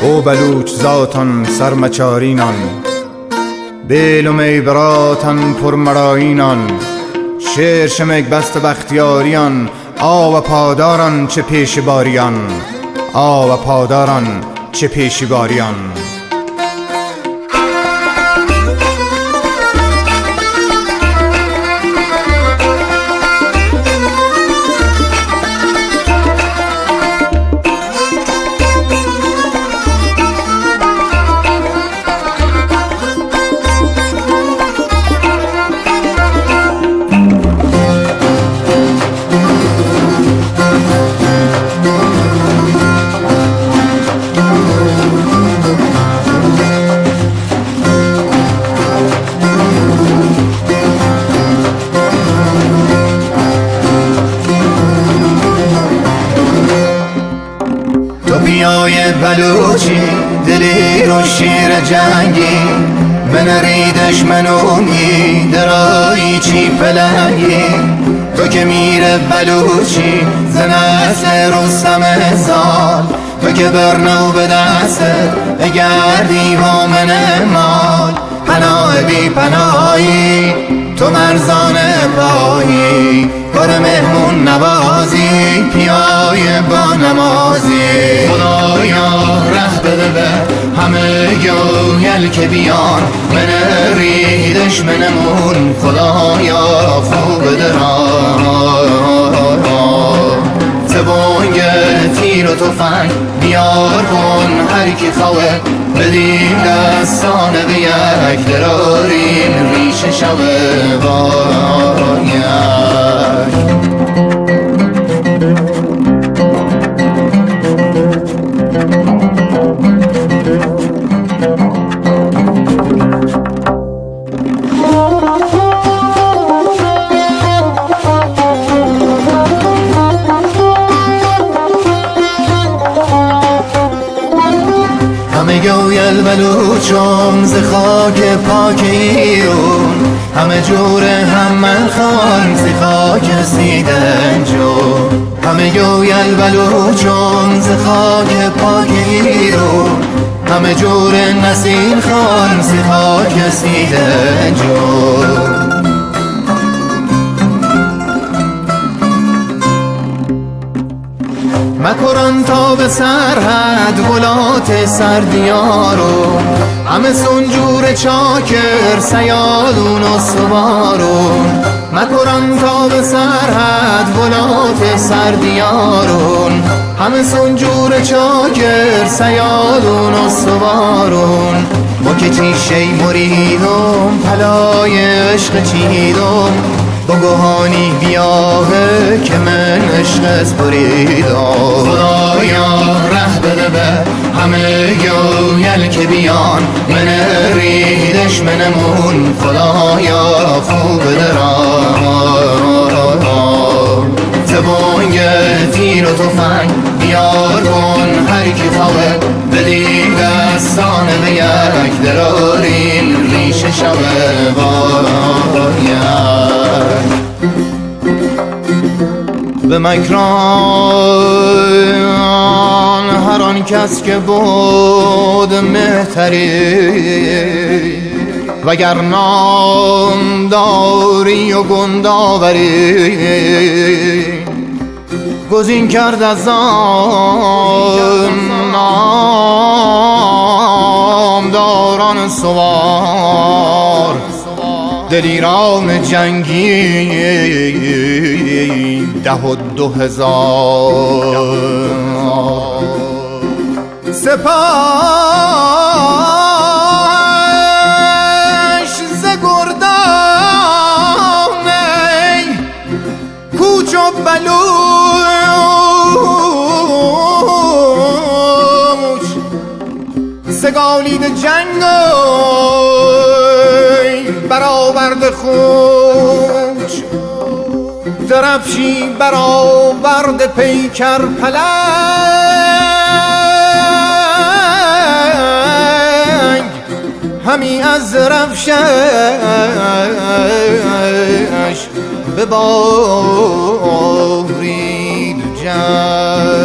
او بلوچ ذاتان سرمچارینان، بیل و میبراتان پرمرایینان، شیر شمک بست بختیاریان، آ و پاداران چه پیش باریان، آ و پاداران چه پیش باریان. بیای بلوچی دلیر و شیر جنگی، بنری دشمنونی درایی چی پلنگی. تو که میره بلوچی زنسل رستم زال، تو که برنو به دسته بگردی وامن مال. پناه بی پناهی تو مرزان پایی، پر مهمون نوازی پیای با نمازی. خدایا ره بده به همه گویل که بیان، منری دشمنمون خدایا خوب بده زبانگ تیر و تفنگ بیار کن هر کی خواه، بدیم دستانه به یک دراریم ریشه شوه باید. همه گویل بلوچم ز خاک پاک ایرون، همه جور همه خان ز خاک سیدنجو. همه گویل بلوچم ز خاک پاک ایرون، همه جور نسیم خان ز خاک سیدنجو. مکران تا به سرحد ولات سردیارو، همه سنجور چاکر سیالون و سوارون. مکران تا به سرحد ولات سردیارون، همه سنجور چاکر سیالون و سوارون. با که چیشه مریدم پلای عشق چیدم، با گوهانی بیاهه که من عشق اسپریدم. خدایا ره بده به همه گویل که بیان، منری دشمنمون خدایا خوب بده زبانگ تیر و تفنگ بیار کن هر کی خواه، بدیم دستانه به یک دراریم ریشه شوه باید. به مکران هر آن کس که بود مهتری، وگر نام داری و گنداوری، گزین کرد از آن نامداران سوار. دلیران جنگی 12,000 سپاهش ز گردان کوچ و بلوچ، سگالید جنگ برآورد خوش، درفشی برآورد پیکر پلنگ، همی از رفشش ببارید جنگ.